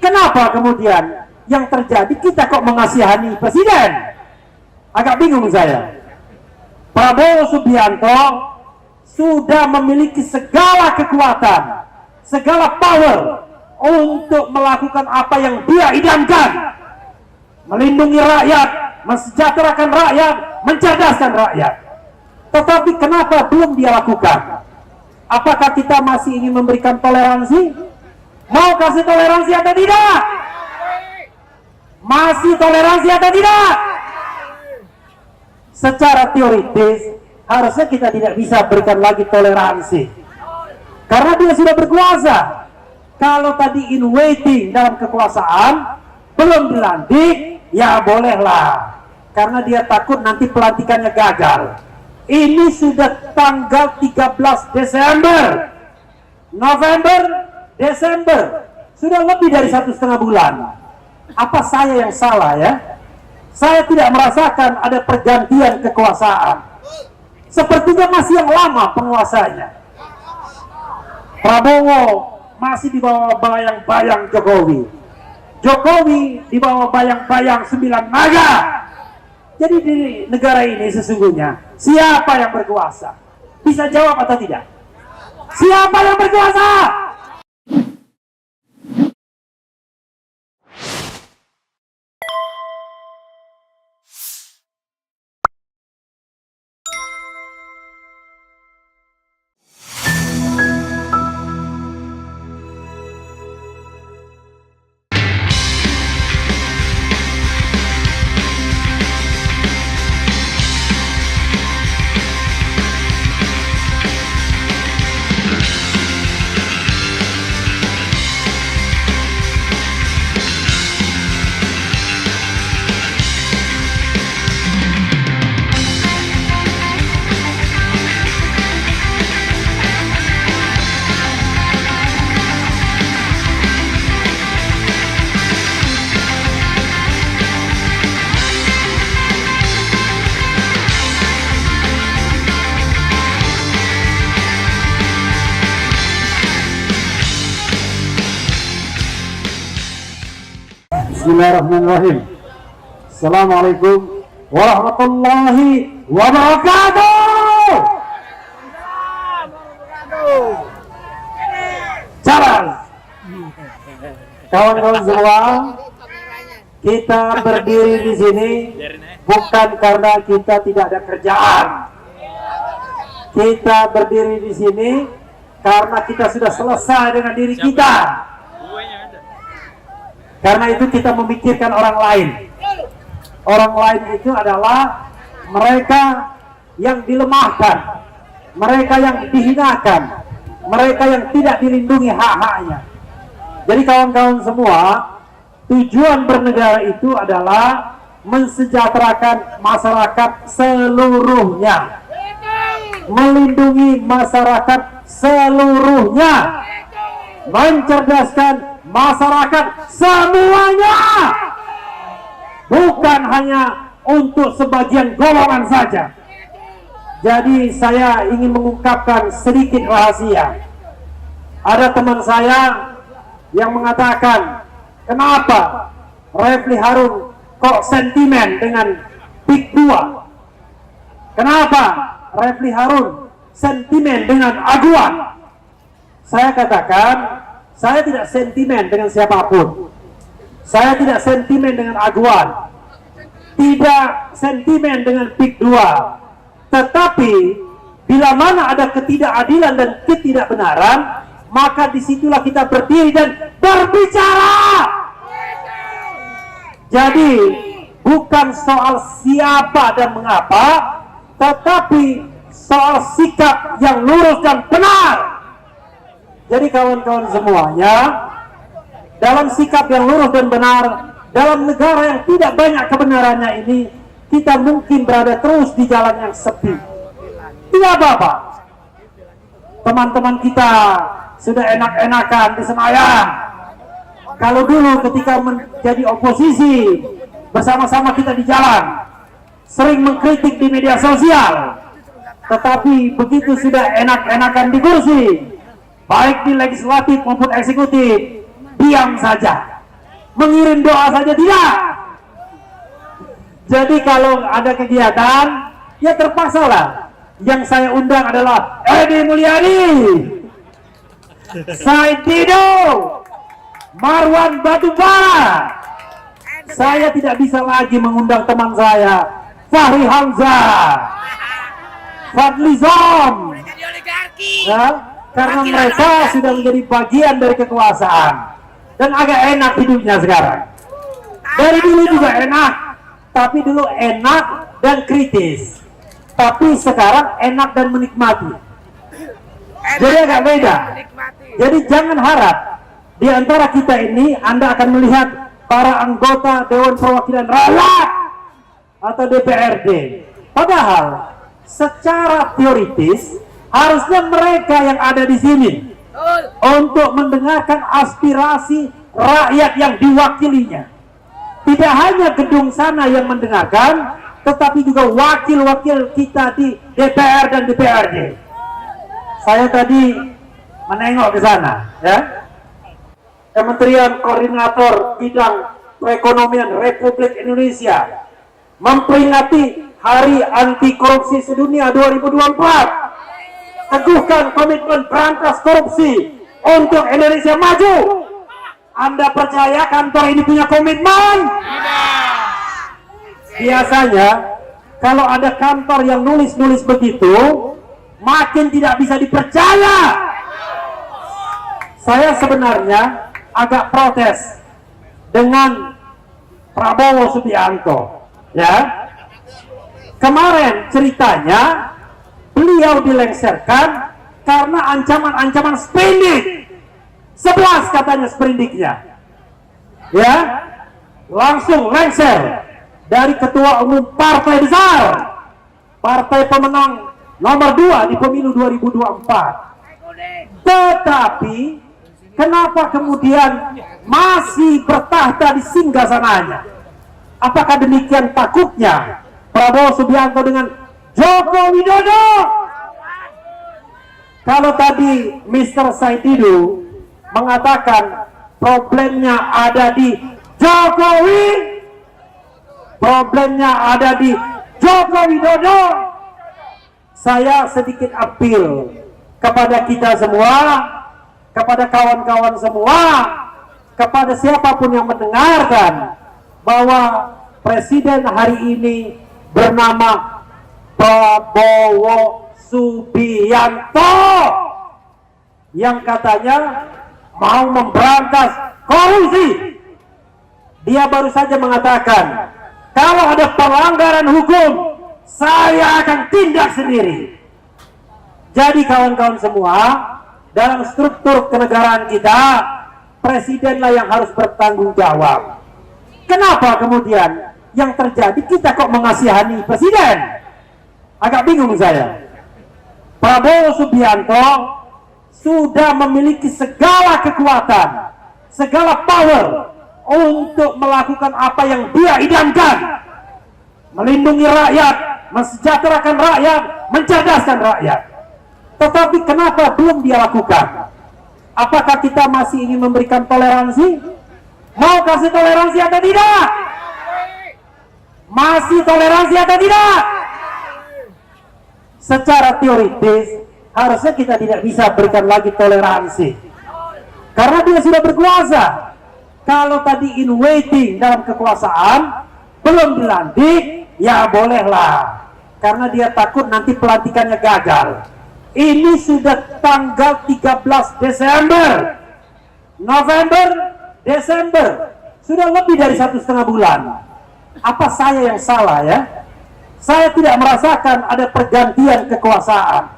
kenapa kemudian yang terjadi kita kok mengasihani presiden? Agak bingung saya. Prabowo Subianto sudah memiliki segala kekuatan, segala power untuk melakukan apa yang dia idamkan, melindungi rakyat, mensejahterakan rakyat, mencerdaskan rakyat. Tetapi kenapa belum dia lakukan? Apakah kita masih ingin memberikan toleransi? Mau kasih toleransi atau tidak? Masih toleransi atau tidak? Secara teoritis harusnya kita tidak bisa berikan lagi toleransi, karena dia sudah berkuasa. Kalau tadi in waiting dalam kekuasaan belum dilantik, ya bolehlah, karena dia takut nanti pelantikannya gagal. Ini sudah tanggal 13 Desember, November, Desember, sudah lebih dari 1,5 bulan. Apa saya yang salah ya? Saya tidak merasakan ada pergantian kekuasaan. Sepertinya masih yang lama penguasanya. Prabowo masih di bawah bayang-bayang Jokowi. Jokowi di bawah bayang-bayang 9 naga. Jadi di negara ini sesungguhnya siapa yang berkuasa? Bisa jawab atau tidak? Siapa yang berkuasa? Bismillahirrahmanirrahim. Assalamualaikum warahmatullahi wabarakatuh. Jalan. Kawan-kawan semua, kita berdiri di sini bukan karena kita tidak ada kerjaan. Kita berdiri di sini karena kita sudah selesai dengan diri kita. Karena itu kita memikirkan orang lain. Orang lain itu adalah mereka yang dilemahkan, mereka yang dihinakan, mereka yang tidak dilindungi hak-haknya. Jadi kawan-kawan semua, tujuan bernegara itu adalah mensejahterakan masyarakat seluruhnya, melindungi masyarakat seluruhnya, mencerdaskan masyarakat semuanya, bukan hanya untuk sebagian golongan saja. Jadi saya ingin mengungkapkan sedikit rahasia. Ada teman saya yang mengatakan, kenapa Refli Harun kok sentimen dengan Pik 2? Kenapa Refli Harun sentimen dengan Aguan? Saya katakan, saya tidak sentimen dengan siapapun. Saya tidak sentimen dengan Aguan, tidak sentimen dengan Pik 2. Tetapi bila mana ada ketidakadilan dan ketidakbenaran, maka disitulah kita berdiri dan berbicara. Jadi bukan soal siapa dan mengapa, tetapi soal sikap yang lurus dan benar. Jadi kawan-kawan semuanya, dalam sikap yang lurus dan benar, dalam negara yang tidak banyak kebenarannya ini, kita mungkin berada terus di jalan yang sepi. Tidak apa-apa. Teman-teman kita sudah enak-enakan di Senayan. Kalau dulu ketika menjadi oposisi, bersama-sama kita di jalan, sering mengkritik di media sosial. Tetapi begitu sudah enak-enakan di kursi, baik di legislatif maupun eksekutif, diam saja. mengirim doa saja tidak. Jadi kalau ada kegiatan, ya terpaksa lah. Yang saya undang adalah Edi Mulyadi, Said Didu, Marwan Batubara. Saya tidak bisa lagi mengundang teman saya Fahri Hamzah, Fadli Zon, ya, karena mereka sudah menjadi bagian dari kekuasaan dan agak enak hidupnya sekarang. Dari dulu juga enak, tapi dulu enak dan kritis, tapi sekarang enak dan menikmati. Jadi agak beda. Jadi jangan harap di antara kita ini Anda akan melihat para anggota Dewan Perwakilan Rakyat atau DPRD. Padahal secara teoritis harusnya mereka yang ada di sini untuk mendengarkan aspirasi rakyat yang diwakilinya. Tidak hanya gedung sana yang mendengarkan, tetapi juga wakil-wakil kita di DPR dan DPRD. Saya tadi menengok ke sana, ya. Kementerian Koordinator Bidang Perekonomian Republik Indonesia memperingati Hari Anti Korupsi Sedunia 2024. Teguhkan komitmen berantas korupsi untuk Indonesia maju. Anda percaya kantor ini punya komitmen? Biasanya kalau ada kantor yang nulis-nulis begitu, makin tidak bisa dipercaya. Saya sebenarnya agak protes dengan Prabowo Subianto, ya. Kemarin ceritanya beliau dilengsarkan karena ancaman-ancaman sprindik. 11 katanya sprindiknya, ya. Langsung lengser dari ketua umum partai besar, partai pemenang nomor 2 di pemilu 2024. Tetapi kenapa kemudian masih bertahta di singgasananya? Apakah demikian takutnya Prabowo Subianto dengan Joko Widodo? Kalau tadi Mr. Said Didu mengatakan problemnya ada di Jokowi, problemnya ada di Joko Widodo, saya sedikit appeal kepada kita semua, kepada kawan-kawan semua, kepada siapapun yang mendengarkan, bahwa Presiden hari ini bernama Prabowo Subianto yang katanya mau memberantas korupsi. Dia baru saja mengatakan, kalau ada pelanggaran hukum, saya akan tindak sendiri. Jadi kawan-kawan semua, dalam struktur kenegaraan kita, presidenlah yang harus bertanggung jawab. Kenapa kemudian yang terjadi kita kok mengasihani presiden? Agak bingung saya. Prabowo Subianto sudah memiliki segala kekuatan, segala power untuk melakukan apa yang dia idamkan. Melindungi rakyat, mensejahterakan rakyat, mencerdaskan rakyat. Tetapi kenapa belum dia lakukan? Apakah kita masih ingin memberikan toleransi? Mau kasih toleransi atau tidak? Masih toleransi atau tidak? Secara teoritis harusnya kita tidak bisa berikan lagi toleransi, karena dia sudah berkuasa. Kalau tadi in waiting dalam kekuasaan belum dilantik, ya bolehlah, karena dia takut nanti pelantikannya gagal. Ini sudah tanggal 13 Desember, November, Desember, sudah lebih dari 1,5 bulan. Apa saya yang salah ya? Saya tidak merasakan ada pergantian kekuasaan.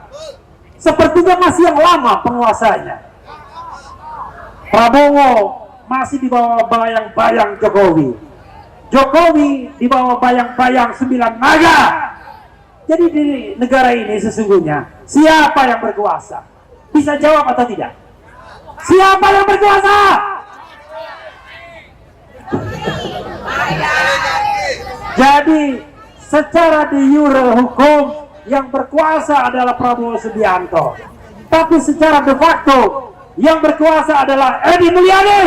Sepertinya masih yang lama penguasanya. Prabowo masih di bawah bayang-bayang Jokowi. Jokowi di bawah bayang-bayang 9 naga. Jadi di negara ini sesungguhnya siapa yang berkuasa? Bisa jawab atau tidak? Siapa yang berkuasa? Jadi secara de jure hukum yang berkuasa adalah Prabowo Subianto, tapi secara de facto yang berkuasa adalah Edi Mulyadi.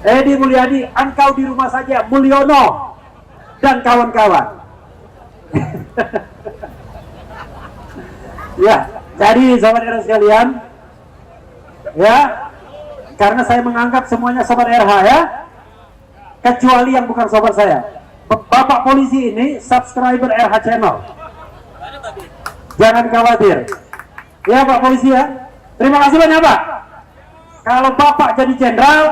Edi Mulyadi, engkau di rumah saja, Mulyono dan kawan-kawan. Ya, jadi sobat RH sekalian, ya, karena saya menganggap semuanya sobat RH ya, kecuali yang bukan sobat saya. Bapak polisi ini subscriber RH channel, jangan khawatir ya Pak polisi ya. Terima kasih banyak Pak. Kalau Bapak jadi jenderal,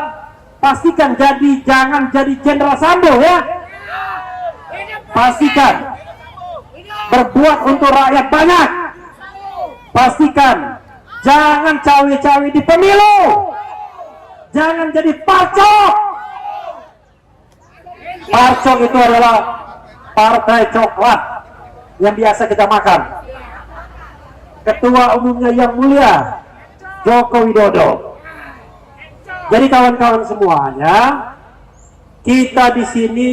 pastikan jangan jadi jenderal Sambo ya. Pastikan berbuat untuk rakyat banyak. Pastikan jangan cawe-cawe di pemilu, jangan jadi parcok. Parcok itu adalah partai coklat yang biasa kita makan. Ketua umumnya yang mulia Joko Widodo. Jadi kawan-kawan semuanya, kita di sini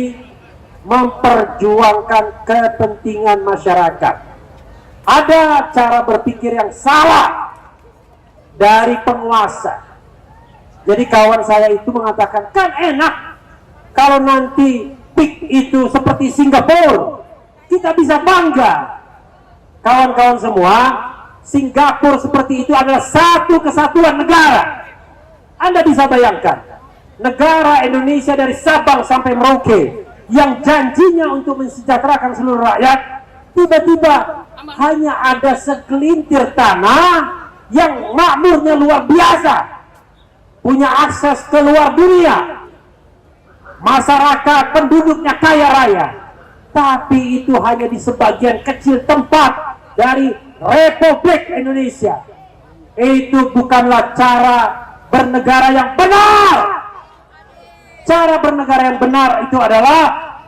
memperjuangkan kepentingan masyarakat. Ada cara berpikir yang salah dari penguasa. Jadi kawan saya itu mengatakan, kan enak kalau nanti PIK itu seperti Singapura, kita bisa bangga. Kawan-kawan semua, Singapura seperti itu adalah satu kesatuan negara. Anda bisa bayangkan, negara Indonesia dari Sabang sampai Merauke yang janjinya untuk mensejahterakan seluruh rakyat, tiba-tiba hanya ada segelintir tanah yang makmurnya luar biasa, punya akses ke luar dunia, masyarakat penduduknya kaya raya, tapi itu hanya di sebagian kecil tempat dari Republik Indonesia. Itu bukanlah cara bernegara yang benar. Cara bernegara yang benar itu adalah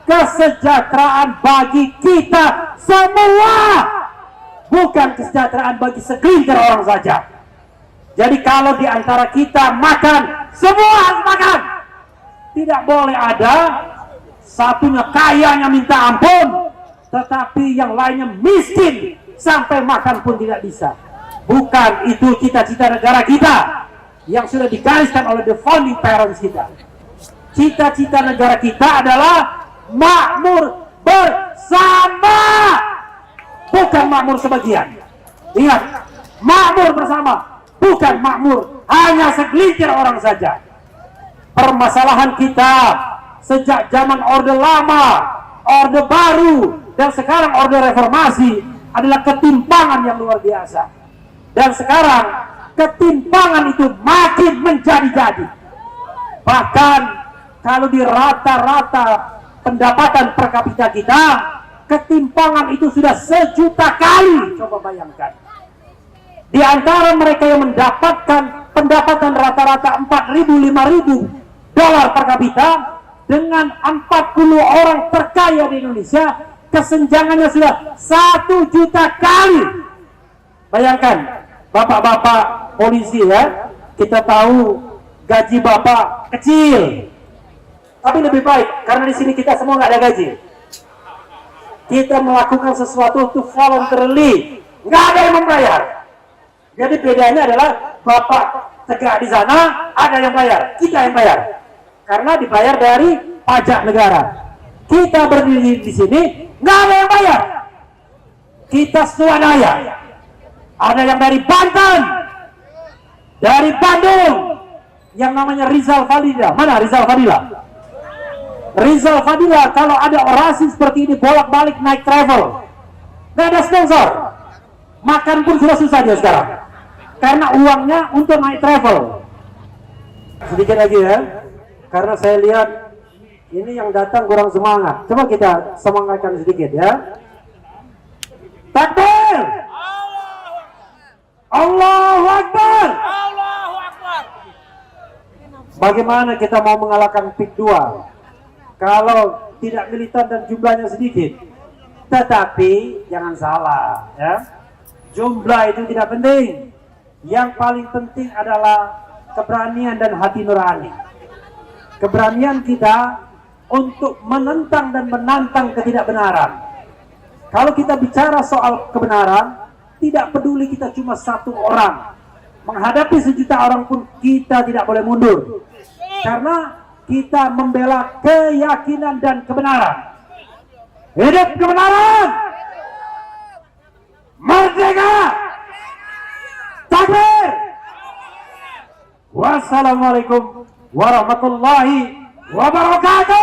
kesejahteraan bagi kita semua, bukan kesejahteraan bagi segelintir orang saja. Jadi kalau di antara kita makan, semua harus makan. Tidak boleh ada satunya kayanya minta ampun, tetapi yang lainnya miskin sampai makan pun tidak bisa. Bukan itu cita-cita negara kita yang sudah digariskan oleh the founding parents kita. Cita-cita negara kita adalah makmur bersama, bukan makmur sebagian. Ingat, makmur bersama, bukan makmur hanya segelintir orang saja. Permasalahan kita sejak zaman Orde Lama, Orde Baru, dan sekarang Orde Reformasi adalah ketimpangan yang luar biasa. Dan sekarang ketimpangan itu makin menjadi-jadi. Bahkan kalau di rata-rata pendapatan per kapita kita, ketimpangan itu sudah 1 juta kali. Coba bayangkan. Di antara mereka yang mendapatkan pendapatan rata-rata 4.000, 5.000 dolar per kapita, dengan 40 orang terkaya di Indonesia, kesenjangannya sudah 1 juta kali. Bayangkan, bapak-bapak polisi ya, kita tahu gaji bapak kecil, tapi lebih baik karena di sini kita semua nggak ada gaji. Kita melakukan sesuatu itu voluntarily, nggak ada yang membayar. Jadi bedanya adalah bapak tegak di sana, ada yang bayar, kita yang bayar, karena dibayar dari pajak negara. Kita berdiri di sini, nggak ada yang bayar. Kita swadaya. Ada yang dari Banten, dari Bandung, yang namanya Rizal Fadila. Mana Rizal Fadila? Rizal Fadila kalau ada orasi seperti ini bolak-balik naik travel, nggak ada sponsor, makan pun sudah susah dia sekarang, karena uangnya untuk naik travel. Sedikit lagi ya, karena saya lihat ini yang datang kurang semangat. Coba kita semangatkan sedikit ya. Takbir! Allahu Akbar! Allahu Akbar! Bagaimana kita mau mengalahkan PIK 2 kalau tidak militan dan jumlahnya sedikit? Tetapi jangan salah ya, jumlah itu tidak penting. Yang paling penting adalah keberanian dan hati nurani. Keberanian kita untuk menentang dan menantang ketidakbenaran. Kalau kita bicara soal kebenaran, tidak peduli kita cuma satu orang, menghadapi sejuta orang pun kita tidak boleh mundur, karena kita membela keyakinan dan kebenaran. Hidup kebenaran, merdeka, takbir. Wassalamualaikum warahmatullahi wabarakatuh.